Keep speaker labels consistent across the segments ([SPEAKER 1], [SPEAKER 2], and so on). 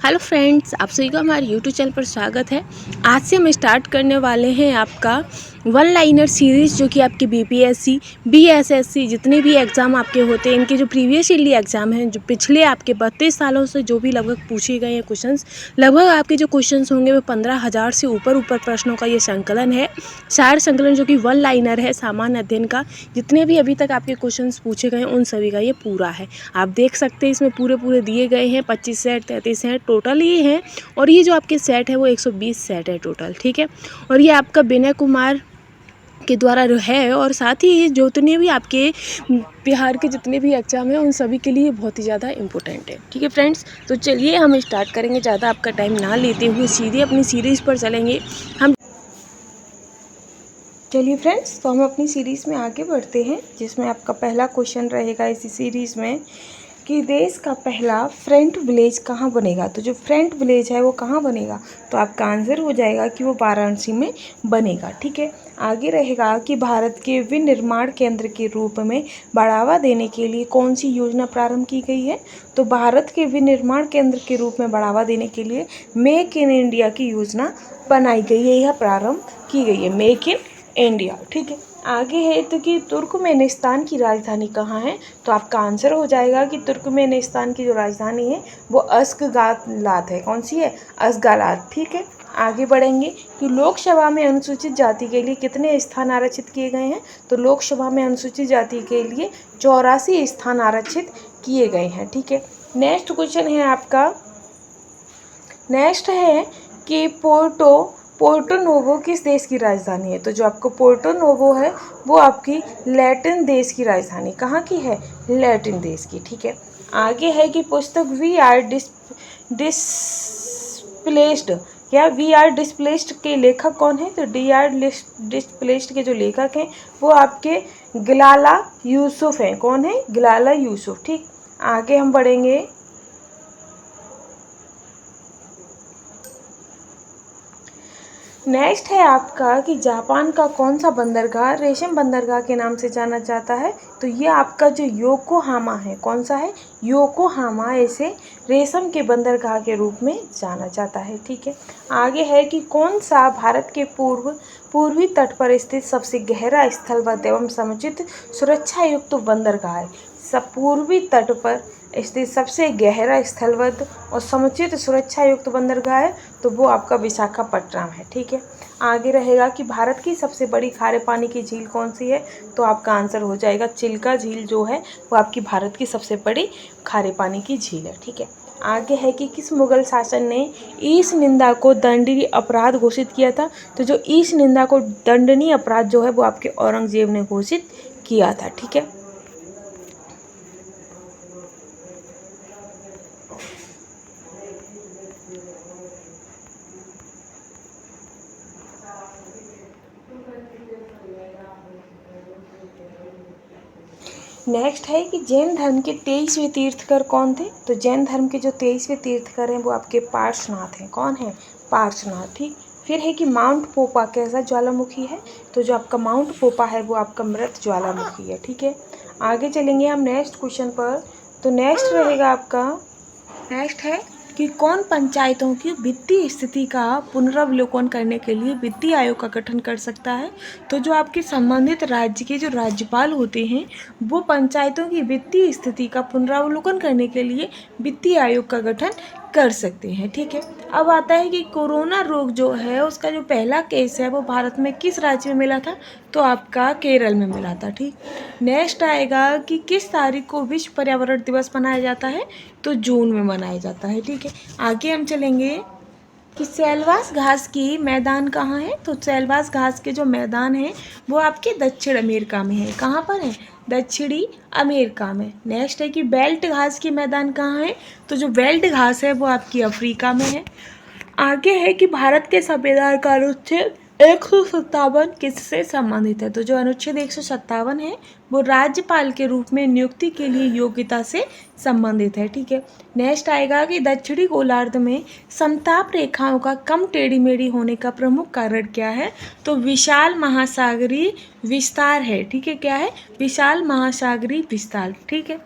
[SPEAKER 1] Hello friends, आप सभी का हमारे यूट्यूब चैनल पर स्वागत है। आज से हम स्टार्ट करने वाले हैं आपका वन लाइनर सीरीज़, जो कि आपके बीपीएससी, बीएसएससी जितने भी एग्ज़ाम आपके होते हैं, इनके जो प्रीवियस ईयरली एग्ज़ाम हैं, जो पिछले आपके 32 सालों से जो भी लगभग पूछे गए हैं क्वेश्चंस, लगभग आपके जो क्वेश्चंस होंगे वो 15,000 से ऊपर प्रश्नों का ये संकलन है। चार संकलन जो कि वन लाइनर है सामान्य अध्ययन का। जितने भी अभी तक आपके क्वेश्चंस पूछे गए हैं उन सभी का ये पूरा है। आप देख सकते हैं इसमें पूरे दिए गए हैं। 25 सेट 33 सेट टोटल ये हैं, और ये जो आपके सेट है वो 120 सेट है टोटल, ठीक है। और ये आपका विनय कुमार के द्वारा है, और साथ ही ये जितने भी आपके बिहार के जितने भी एग्जाम हैं उन सभी के लिए बहुत ही ज़्यादा इंपॉर्टेंट है, ठीक है फ्रेंड्स। तो चलिए हम स्टार्ट करेंगे, ज़्यादा आपका टाइम ना लेते हुए सीधे अपनी सीरीज़ पर चलेंगे हम। चलिए फ्रेंड्स, तो हम अपनी सीरीज़ में आगे बढ़ते हैं, जिसमें आपका पहला क्वेश्चन रहेगा इसी सीरीज़ में कि देश का पहला फ्रंट विलेज कहाँ बनेगा। तो जो फ्रंट विलेज है वो कहाँ बनेगा, तो आपका आंसर हो जाएगा कि वो वाराणसी में बनेगा, ठीक है। आगे रहेगा कि भारत के विनिर्माण केंद्र के रूप में बढ़ावा देने के लिए कौन सी योजना प्रारंभ की गई है। तो भारत के विनिर्माण केंद्र के रूप में बढ़ावा देने के लिए मेक इन इंडिया की योजना बनाई गई है, यह प्रारंभ की गई है, मेक इन इंडिया, ठीक है। आगे है तो कि तुर्कमेनिस्तान की राजधानी कहाँ है। तो आपका आंसर हो जाएगा कि तुर्कमेनिस्तान की जो राजधानी है वो अश्गाबाद है। कौन सी है? अश्गाबाद, ठीक है। आगे बढ़ेंगे कि लोकसभा में अनुसूचित जाति के लिए कितने स्थान आरक्षित किए गए हैं। तो लोकसभा में अनुसूचित जाति के लिए 84 स्थान आरक्षित किए गए हैं, ठीक है। नेक्स्ट क्वेश्चन है आपका, नेक्स्ट है कि पोर्टो नोवो किस देश की राजधानी है। तो जो आपको पोर्टो नोवो है वो आपकी लैटिन देश की राजधानी कहाँ की है? लैटिन देश की, ठीक है। आगे है कि पुस्तक वी आर डिस्प्लेस्ड या वी आर डिस्प्लेस्ड के लेखक कौन है। तो डी आर डिस्प्लेस्ड के जो लेखक हैं वो आपके गिलाला यूसुफ हैं। कौन है? गिलाला यूसुफ, ठीक। आगे हम बढ़ेंगे, नेक्स्ट है आपका कि जापान का कौन सा बंदरगाह रेशम बंदरगाह के नाम से जाना जाता है। तो ये आपका जो योकोहामा है, कौन सा है? योकोहामा, ऐसे रेशम के बंदरगाह के रूप में जाना जाता है, ठीक है। आगे है कि कौन सा भारत के पूर्वी तट पर स्थित सबसे गहरा स्थलबद्ध एवं समुचित सुरक्षा युक्त बंदरगाह है। सब पूर्वी तट पर स्थित सबसे गहरा स्थलबद्ध और समुचित सुरक्षा युक्त बंदरगाह है तो वो आपका विशाखापट्टनम है, ठीक है। आगे रहेगा कि भारत की सबसे बड़ी खारे पानी की झील कौन सी है। तो आपका आंसर हो जाएगा चिल्का झील, जो है वो आपकी भारत की सबसे बड़ी खारे पानी की झील है, ठीक है। आगे है कि किस मुगल शासन ने ईश निंदा को दंडनीय अपराध घोषित किया था। तो जो ईश निंदा को दंडनीय अपराध जो है वो आपके औरंगजेब ने घोषित किया था, ठीक है। नेक्स्ट है कि जैन धर्म के 23वें तीर्थकर कौन थे। तो जैन धर्म के जो 23वें तीर्थकर हैं वो आपके पार्श्वनाथ हैं। कौन है? पार्श्वनाथ, ठीक। फिर है कि माउंट पोपा कैसा ज्वालामुखी है। तो जो आपका माउंट पोपा है वो आपका मृत ज्वालामुखी है, ठीक है। आगे चलेंगे हम नेक्स्ट क्वेश्चन पर। तो नेक्स्ट रहेगा आपका, नेक्स्ट है कि कौन पंचायतों की वित्तीय स्थिति का पुनरावलोकन करने के लिए वित्तीय आयोग का गठन कर सकता है। तो जो आपके संबंधित राज्य के जो राज्यपाल होते हैं वो पंचायतों की वित्तीय स्थिति का पुनरावलोकन करने के लिए वित्तीय आयोग का गठन कर सकते हैं, ठीक है। अब आता है कि कोरोना रोग जो है उसका जो पहला केस है वो भारत में किस राज्य में मिला था। तो आपका केरल में मिला था, ठीक। नेक्स्ट आएगा कि किस तारीख को विश्व पर्यावरण दिवस मनाया जाता है। तो जून में मनाया जाता है, ठीक है। आगे हम चलेंगे कि सेलवास घास की मैदान कहाँ है। तो सेलवास घास के जो मैदान हैं वो आपके दक्षिण अमेरिका में है। कहाँ पर है? दक्षिणी अमेरिका में। नेक्स्ट है कि बेल्ट घास की मैदान कहाँ है। तो जो बेल्ट घास है वो आपकी अफ्रीका में है। आगे है कि भारत के संविधान का अनुच्छेद 157 किससे संबंधित है। तो जो अनुच्छेद 157 है वो राज्यपाल के रूप में नियुक्ति के लिए योग्यता से संबंधित है, ठीक है। नेक्स्ट आएगा कि दक्षिणी गोलार्ध में समताप रेखाओं का कम टेढ़ी मेढ़ी होने का प्रमुख कारण क्या है। तो विशाल महासागरीय विस्तार है, ठीक है। क्या है? विशाल महासागरीय विस्तार, ठीक है।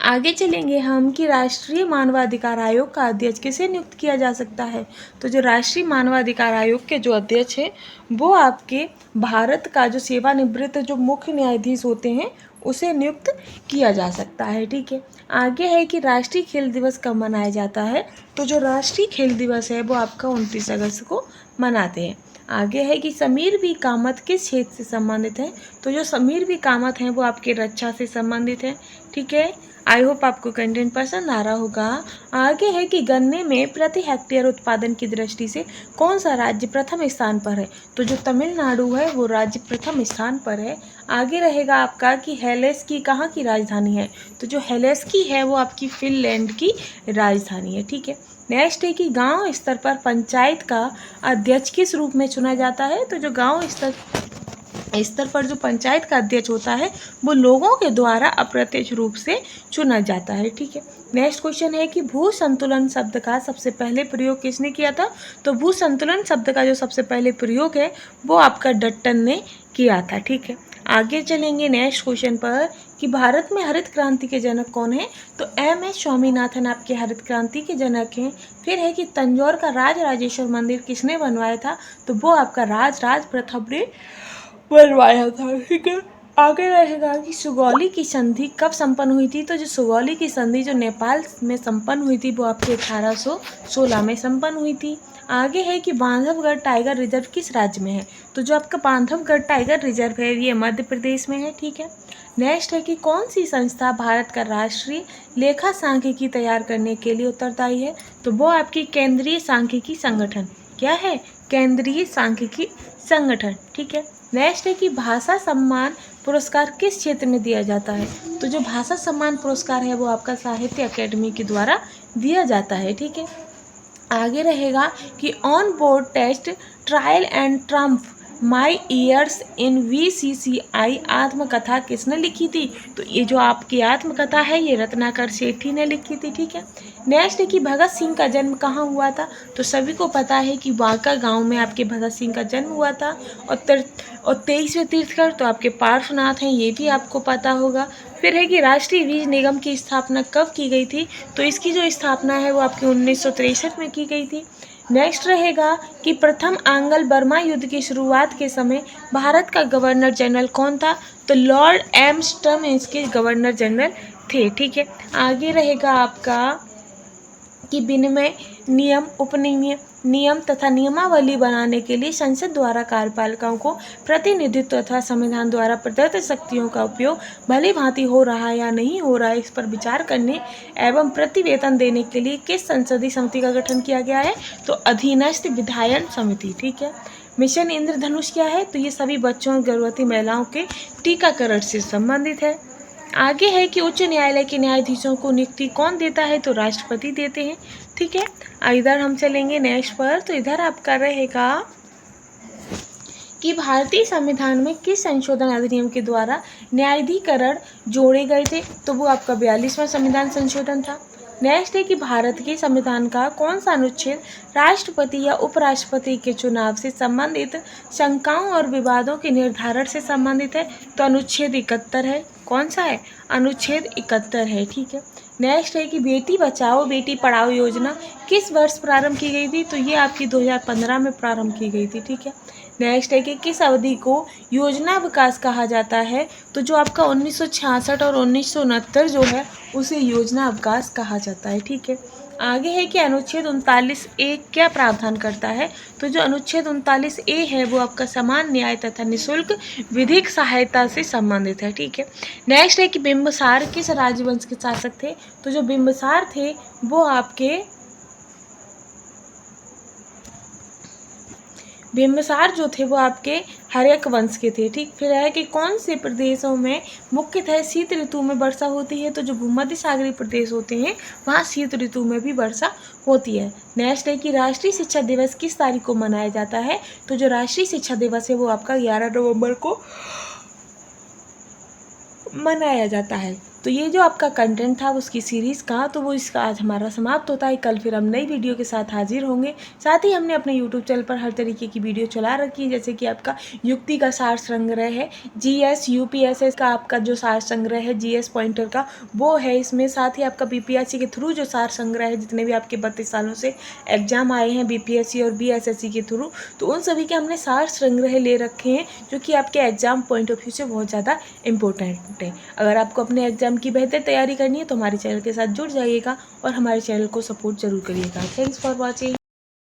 [SPEAKER 1] आगे चलेंगे हम कि राष्ट्रीय मानवाधिकार आयोग का अध्यक्ष किसे नियुक्त किया जा सकता है। तो जो राष्ट्रीय मानवाधिकार आयोग के जो अध्यक्ष हैं वो आपके भारत का जो सेवानिवृत्त जो मुख्य न्यायाधीश होते हैं उसे नियुक्त किया जा सकता है। ठीक है। आगे है कि राष्ट्रीय खेल दिवस कब मनाया जाता है। तो जो राष्ट्रीय खेल दिवस है वो आपका 29 अगस्त को मनाते हैं। आगे है कि समीर बी कामत किस क्षेत्र से संबंधित है। तो जो समीर बी कामत हैं वो आपके रक्षा से संबंधित है। ठीक है। आई होप आपको कंटेंट पसंद आ रहा होगा। आगे है कि गन्ने में प्रति हेक्टेयर उत्पादन की दृष्टि से कौन सा राज्य प्रथम स्थान पर है। तो जो तमिलनाडु है वो राज्य प्रथम स्थान पर है। आगे रहेगा आपका कि हेलेंकी कहाँ की राजधानी है। तो जो हेलेंकी है वो आपकी फिनलैंड की राजधानी है। ठीक है। नेक्स्ट है कि गांव स्तर पर पंचायत का अध्यक्ष किस रूप में चुना जाता है। तो जो गांव स्तर पर जो पंचायत का अध्यक्ष होता है वो लोगों के द्वारा अप्रत्यक्ष रूप से चुना जाता है। ठीक है। नेक्स्ट क्वेश्चन है कि भू संतुलन शब्द का सबसे पहले प्रयोग किसने किया था। तो भू संतुलन शब्द का जो सबसे पहले प्रयोग है वो आपका डट्टन ने किया था। ठीक है। आगे चलेंगे नेक्स्ट क्वेश्चन पर कि भारत में हरित क्रांति के जनक कौन है। तो एम.एस. स्वामीनाथन आपके हरित क्रांति के जनक हैं। फिर है कि तंजौर का राजराजेश्वर मंदिर किसने बनवाया था। तो वो आपका राज प्रथम ने बनवाया था। ठीक है। आगे रहेगा कि सुगौली की संधि कब संपन्न हुई थी। तो जो सुगौली की संधि जो नेपाल में संपन्न हुई थी वो आपके 1816 में संपन्न हुई थी। आगे है कि बांधवगढ़ टाइगर रिजर्व किस राज्य में है। तो जो आपका बांधवगढ़ टाइगर रिजर्व है ये मध्य प्रदेश में है। ठीक है। नेक्स्ट है कि कौन सी संस्था भारत का राष्ट्रीय लेखा सांख्यिकी तैयार करने के लिए उत्तरदायी है। तो वो आपकी केंद्रीय सांख्यिकी संगठन क्या है, केंद्रीय सांख्यिकी संगठन। ठीक है। नेक्स्ट है कि भाषा सम्मान पुरस्कार किस क्षेत्र में दिया जाता है। तो जो भाषा सम्मान पुरस्कार है वो आपका साहित्य अकेडमी के द्वारा दिया जाता है। ठीक है। आगे रहेगा कि on board test trial and Trump my years in VCCI आत्मकथा किसने लिखी थी। तो ये जो आपकी आत्मकथा है ये रत्नाकर सेठी ने लिखी थी। ठीक है। नेक्स्ट है कि भगत सिंह का जन्म कहाँ हुआ था। तो सभी को पता है कि बांका गांव में आपके भगत सिंह का जन्म हुआ था। और 23वें तीर्थकर तो आपके पार्श्वनाथ हैं, ये भी आपको पता होगा। फिर है कि राष्ट्रीय वीज निगम की स्थापना कब की गई थी। तो इसकी जो स्थापना है वो आपकी 1963 में की गई थी। नेक्स्ट रहेगा कि प्रथम आंग्ल बर्मा युद्ध की शुरुआत के समय भारत का गवर्नर जनरल कौन था। तो लॉर्ड एम्स्टर्म इसके गवर्नर जनरल थे। ठीक है। आगे रहेगा आपका कि विनिमय नियम नियम तथा नियमावली बनाने के लिए संसद द्वारा कार्यपालिकाओं को प्रतिनिधित्व तथा संविधान द्वारा प्रदत्त शक्तियों का उपयोग भली भांति हो रहा है या नहीं हो रहा है इस पर विचार करने एवं प्रतिवेदन देने के लिए किस संसदीय समिति का गठन किया गया है। तो अधीनस्थ विधायन समिति। ठीक है। मिशन इंद्रधनुष क्या है। तो ये सभी बच्चों और गर्भवती महिलाओं के टीकाकरण से संबंधित है। आगे है कि उच्च न्यायालय के न्यायाधीशों को नियुक्ति कौन देता है। तो राष्ट्रपति देते हैं। ठीक है। इधर हम चलेंगे नेक्स्ट पर। तो इधर आपका रहेगा कि भारतीय संविधान में किस संशोधन अधिनियम के द्वारा न्यायाधिकरण जोड़े गए थे। तो वो आपका 42वां संविधान संशोधन था। नेक्स्ट है कि भारत के संविधान का कौन सा अनुच्छेद राष्ट्रपति या उपराष्ट्रपति के चुनाव से संबंधित शंकाओं और विवादों के निर्धारण से संबंधित है। तो अनुच्छेद 71 है। कौन सा है, अनुच्छेद 71 है। ठीक है। नेक्स्ट है कि बेटी बचाओ बेटी पढ़ाओ योजना किस वर्ष प्रारंभ की गई थी। तो ये आपकी 2015 में प्रारंभ की गई थी। ठीक है। नेक्स्ट है कि किस अवधि को योजना विकास कहा जाता है। तो जो आपका 1966 और 1969 जो है उसे योजना विकास कहा जाता है। ठीक है। आगे है कि अनुच्छेद 39A क्या प्रावधान करता है। तो जो अनुच्छेद 39A है वो आपका समान न्याय तथा निःशुल्क विधिक सहायता से संबंधित है। ठीक है। नेक्स्ट है कि बिंबिसार किस राजवंश के शासक थे। तो जो बिंबिसार थे वो आपके बिंबिसार जो थे वो आपके हर्यक वंश के थे। ठीक। फिर है कि कौन से प्रदेशों में मुख्यतः शीत ऋतु में वर्षा होती है। तो जो भूमध्य सागरीय प्रदेश होते हैं वहाँ शीत ऋतु में भी वर्षा होती है। नेक्स्ट है कि राष्ट्रीय शिक्षा दिवस किस तारीख को मनाया जाता है। तो जो राष्ट्रीय शिक्षा दिवस है वो आपका 11 नवंबर को मनाया जाता है। तो ये जो आपका कंटेंट था उसकी सीरीज़ का, तो वो इसका आज हमारा समाप्त होता है। कल फिर हम नई वीडियो के साथ हाजिर होंगे। साथ ही हमने अपने यूट्यूब चैनल पर हर तरीके की वीडियो चला रखी है, जैसे कि आपका युक्ति का सार संग्रह है, GS UPSS का आपका जो सार संग्रह है GS पॉइंटर का वो है इसमें। साथ ही आपका BPSC के थ्रू जो सार संग्रह है, जितने भी आपके 32 सालों से एग्जाम आए हैं BPSC और BSSC के थ्रू, तो उन सभी के हमने सार संग्रह ले रखे हैं, जो कि आपके एग्जाम पॉइंट ऑफ व्यू से बहुत ज़्यादा इंपॉर्टेंट है। अगर आपको अपने एग्जाम की बेहतर तैयारी करनी है तो हमारे चैनल के साथ जुड़ जाइएगा और हमारे चैनल को सपोर्ट जरूर करिएगा। Thanks for watching.